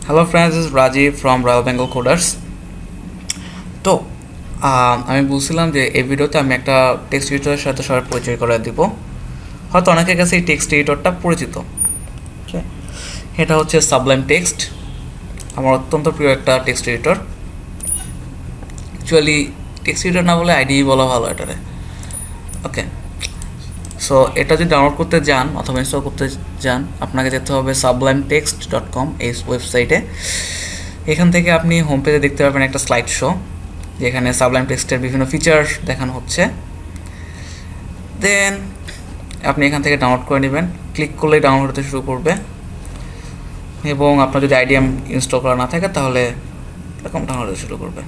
Hello friends, this is Rajib from Royal Bengal Coders. তো আমি বলছিলাম যে এই ভিডিওতে আমি একটা টেক্সট এডিটরের সাথে সবার পরিচয় করে দিব। হয়তো অনেকের কাছে এই টেক্সট এডিটরটা পরিচিত। এটা হচ্ছে সাবলাইম টেক্সট, আমার অত্যন্ত প্রিয় একটা text editor. Actually text editor না বলে আইডি বলা ভালো এটারে। ওকে, সো এটা যদি ডাউনলোড করতে যান অথবা ইনস্টল করতে যান, আপনাকে যেতে হবে sublimetext.com এই ওয়েবসাইটে। এখান থেকে আপনি হোম পেজে দেখতে পাবেন একটা স্লাইড শো, যেখানে সাবলাইম টেক্সটের বিভিন্ন ফিচার দেখানো হচ্ছে। দেন আপনি এখান থেকে ডাউনলোড করে নেবেন। ক্লিক করলেই ডাউনলোড হতে শুরু করবে, এবং আপনার যদি আইডিএম ইনস্টল করা না থাকে তাহলে এরকম ডাউনলোড হতে শুরু করবে।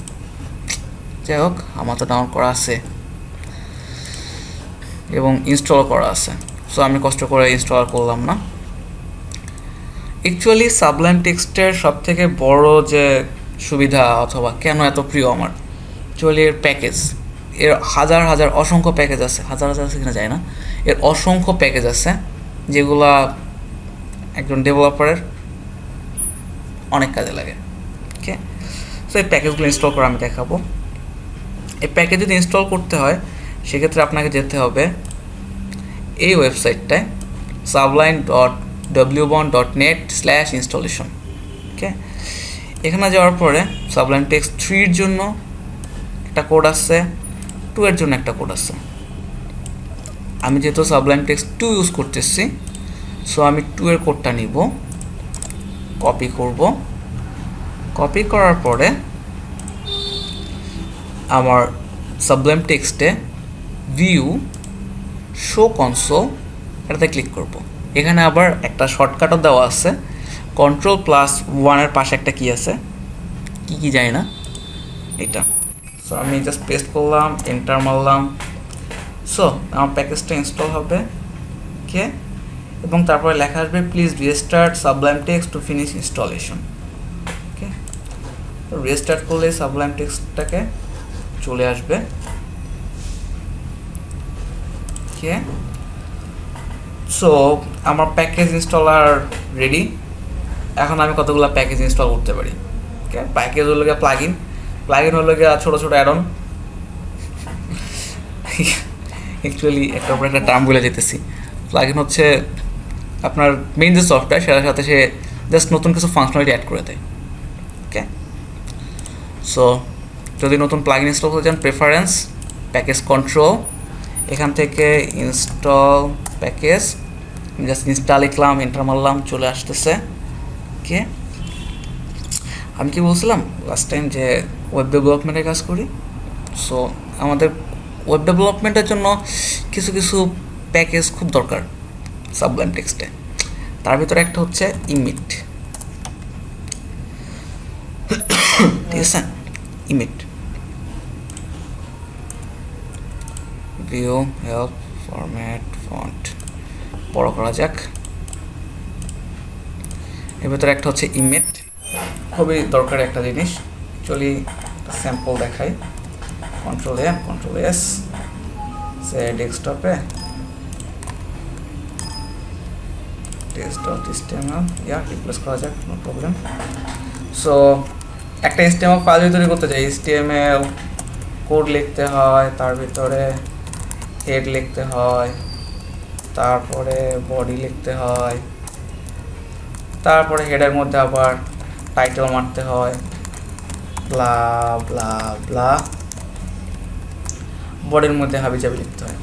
যাই হোক, আমার তো ডাউনলোড করা আছে এবং ইনস্টল করা আছে, সো আমি কষ্ট করে ইনস্টল করলাম না। অ্যাকচুয়ালি সাবলাইম টেক্সটের সবথেকে বড় যে সুবিধা অথবা কেন এত প্রিয় আমার, অ্যাকচুয়ালি এর প্যাকেজ। এর হাজার হাজার অসংখ্য প্যাকেজ আছে, হাজার হাজার আছে কিনা যায় না, এর অসংখ্য প্যাকেজ আছে যেগুলা একজন ডেভেলপারের অনেক কাজে লাগে। ওকে, সো এই প্যাকেজগুলো ইনস্টল করে আমি দেখাবো। এই প্যাকেজ যদি ইনস্টল করতে হয় সেক্ষেত্রে আপনাকে যেতে হবে এই ওয়েবসাইটটায় sublime.wbond.net/installation। ওকে, এখানে যাওয়ার পরে সাবলাইম টেক্সট 3 এর জন্য একটা কোড আছে, 2 এর জন্য একটা কোড আছে। আমি যেহেতু সাবলাইম টেক্সট 2 ইউজ করতেছি, সো আমি 2 এর কোডটা নিব, কপি করব। কপি করার পরে আমার সাবলাইম টেক্সটে ভিউ শো কনসোল এটাতে ক্লিক করব। এখানে আবার একটা শর্টকাটও দেওয়া আছে, Ctrl+1 এর পাশে একটা কি আছে, কি জানি না এটা। সো আমি জাস্ট পেস্ট করলাম, এন্টার মারলাম। সো আমার প্যাকেজটা ইনস্টল হবে। ওকে, এবং তারপরে লেখা আসবে please restart Sublime Text to finish installation. Okay, তো রিস্টার্ট করলে সাবলাইম টেক্সটটাকে চলে আসবে। ওকে, সো আমার প্যাকেজ ইনস্টলার রেডি। এখন আমি কতগুলো প্যাকেজ ইনস্টল করতে পারি। ওকে, প্যাকেজ হলো গিয়ে প্লাগইন হলো গিয়ে ছোটো ছোটো অ্যাডন। অ্যাকচুয়ালি একটা উপরে একটা টার্ম বলে যেতেছি। প্লাগইন হচ্ছে আপনার মেইন যে সফটওয়্যার, সেটার সাথে সে জাস্ট নতুন কিছু ফাংশনালিটি অ্যাড করে দেয়। ওকে, সো যদি নতুন প্লাগইন ইনস্টল করতে চান, প্রেফারেন্স, প্যাকেজ কন্ট্রোল, এখান থেকে ইনস্টল প্যাকেজ, জাস্ট ইনস্টল লিখলাম, এন্টার মারলাম, চলে আসতেছে। ওকে, আমি কি বলছিলাম লাস্ট টাইম যে ওয়েব ডেভেলপমেন্টের কাজ করি। সো আমাদের ওয়েব ডেভেলপমেন্টের জন্য কিছু কিছু প্যাকেজ খুব দরকার সাবলাইম টেক্সটে। তার ভিতরে একটা হচ্ছে ইমিট। ঠিক আছে, emit, view, help, format, font, বড় করা যাক। এর ভিতরে একটা হচ্ছে ইমেট, খুবই দরকারি একটা জিনিস। অ্যাকচুয়ালি স্যাম্পল দেখাই, Ctrl+A, Ctrl+S, সে ডেস্কটপে টেক্সট.html রিপ্লেস করা যাক, নো প্রবলেম। সো একটা HTML ফাইল তৈরি করতে চাই, HTML কোড লিখতে হয়, তার ভিতরে হেড লিখতে হয়, তারপরে বডি লিখতে হয়, তারপরে হেডের মধ্যে আবার টাইটেল মারতে হয়, ব্লা ব্লা ব্লা, বডির মধ্যে হাবিজাবি লিখতে হয়।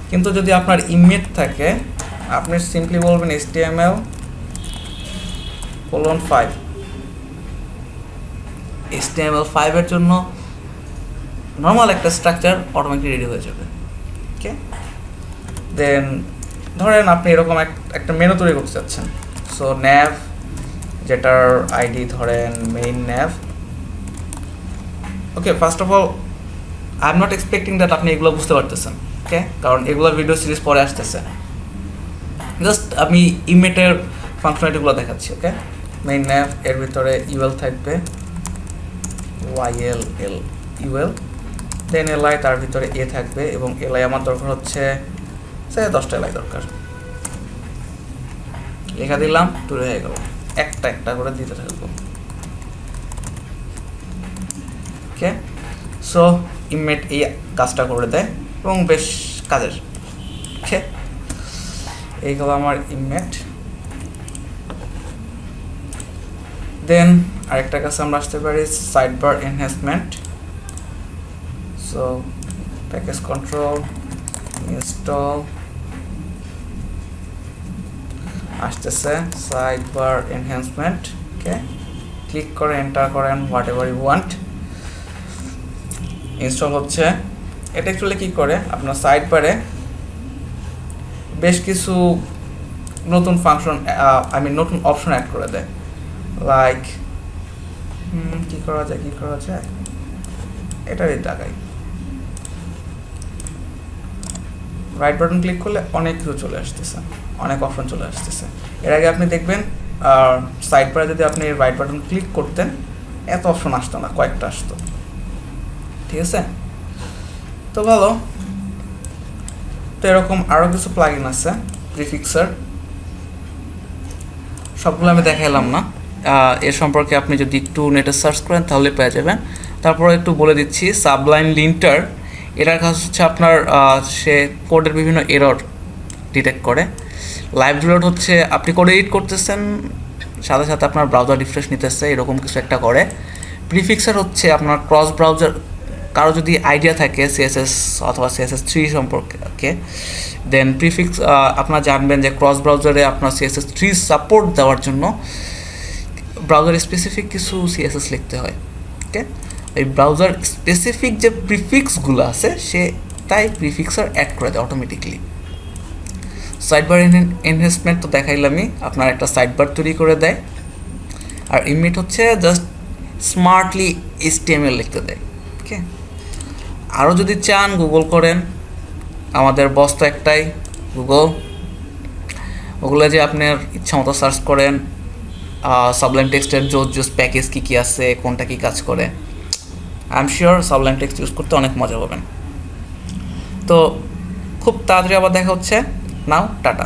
কিন্তু যদি আপনার ইমেজ থাকে, আপনি সিম্পলি বলবেন HTML:5। HTML5 এর জন্য নর্মাল একটা স্ট্রাকচার অটোমেটিক রেডি হয়ে যাবে। ওকে, দেন ধরেন আপনি এরকম একটা মেনু তৈরি করতে চাচ্ছেন। সো ন্যাভ, যেটার আইডি ধরেন main nav. Okay, first of all I am not expecting that আপনি এগুলো বুঝতে পারতেছেন। ওকে, কারণ এগুলো ভিডিও সিরিজ পরে আসতেছে। জাস্ট আমি ইমেটের ফাংশনালিটিগুলো দেখাচ্ছি। ওকে, মেইন ন্যাভ, এর ভিতরে ইউএল থাকবে, YLL ইউএল, দেন এলআই, তার ভিতরে এ থাকবে, এবং এলআই আমার দরকার হচ্ছে 10টা এলআই দরকার। লেখা দিলাম, তৈরি হয়ে গেল। একটা একটা করে দিতে থাকবো। ওকে, সো ইমেট এই কাজটা করে দেয় এবং বেশ কাজের। ওকে, এই হলো আমার ইমেট। দেন আরেকটা কাছে আমরা আসতে পারি sidebar enhancement. So package control install আসতেছে সাইডবার এনহ্যান্সমেন্ট। ওকে, ক্লিক করে এন্টার করেন whatever you want. Install হচ্ছে। এটা অ্যাকচুয়ালি কী করে, আপনার সাইডবারে বেশ কিছু নতুন ফাংশন নতুন অপশন অ্যাড করে দেয়। লাইক কী করা যায় এটারই দেখাই। রাইট বাটন ক্লিক করলে অনেক কিছু চলে আসতেছে, অনেক অপশন চলে আসতেছে। এর আগে আপনি দেখবেন সাইড বারে যদি আপনি রাইট বাটন ক্লিক করতেন এত অপশন আসতো না, কয়েকটা আসতো। ঠিক আছে, তো ভালো। তো এরকম আরও কিছু প্লাগইন আছে প্রিফিক্সার, সবগুলো আমি দেখাইলাম না। এর সম্পর্কে আপনি যদি একটু নেটে সার্চ করেন তাহলে পেয়ে যাবেন। তারপরে একটু বলে দিচ্ছি, সাবলাইম লিন্টার এটার কাজ হচ্ছে আপনার সে কোডের বিভিন্ন এরর ডিটেক্ট করে। লাইভ রিলোড হচ্ছে আপনি কোড এডিট করতেছেন, সাথে সাথে আপনার ব্রাউজার রিফ্রেশ নিতেছে, এরকম কিছু একটা করে। প্রিফিক্সার হচ্ছে আপনার ক্রস ব্রাউজার, কারো যদি আইডিয়া থাকে সিএসএস অথবা CSS3 সম্পর্কে, দেন প্রিফিক্স আপনারা জানবেন যে ক্রস ব্রাউজারে আপনার CSS3 সাপোর্ট দেওয়ার জন্য ব্রাউজার স্পেসিফিক কিছু CSS লিখতে হয়। ওকে, এই ব্রাউজার স্পেসিফিক যে প্রিফিক্সগুলো আছে সে তাই প্রিফিক্সার অ্যাড করে দেয় অটোমেটিকলি। সাইডবার এনহ্যান্সমেন্ট তো দেখাইলামই, আপনার একটা সাইডবার তৈরি করে দেয়। আর ইমেট হচ্ছে জাস্ট স্মার্টলি HTML লিখতে দেয়। ওকে, আরও যদি চান গুগল করেন, আমাদের বস তো একটাই গুগলে যে আপনার ইচ্ছা মতো সার্চ করেন সাবলাইম টেক্সটের জোস প্যাকেজ কী আছে, কোনটা কী কাজ করে। I am sure Sublime text use করতে অনেক মজা পাবেন। তো খুব তাড়াতাড়ি আবার দেখা হচ্ছে। নাও টাটা।